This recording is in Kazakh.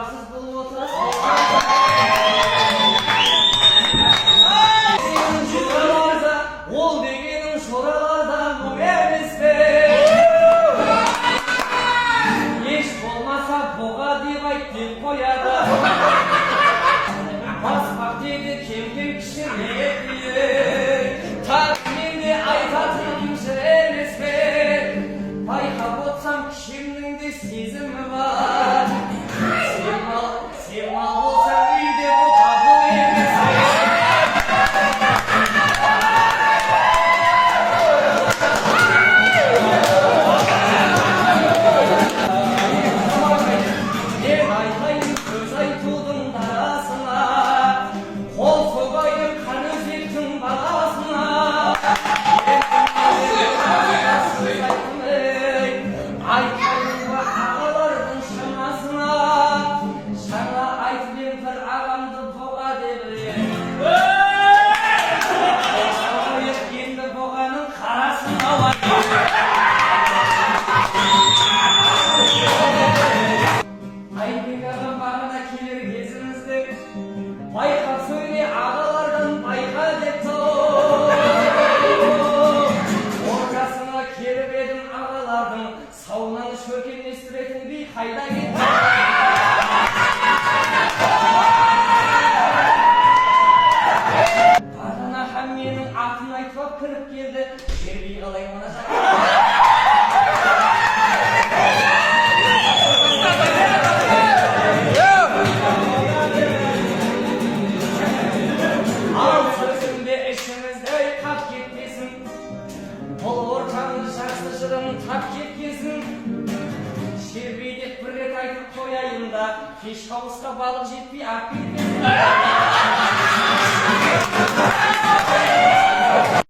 хабарсыз болып отырасыз. Ол дегенің шоралардан мұң емес пе? Еш болмаса боға деп айт деп қояды. Баспақ дейді кем-кем кішірейді. Так менде айтатыным жыр емес пе? Байқап отсам кішімнің де сезімі бар. Сен мал болсаң үйде бұқа бұл емес пе? Байқа сөйле ағалардан байқа деп ордасына келіп едім ағалардың сауынан шөркенлестіретін би қайда кетті? Ата-ана хан менің атын айтып кіріп келді. Жерби қалай мына тап кеткесін Шербейдек бір рет айтып қояйын да кеш қауысқа балық жетпей ақ кеткесін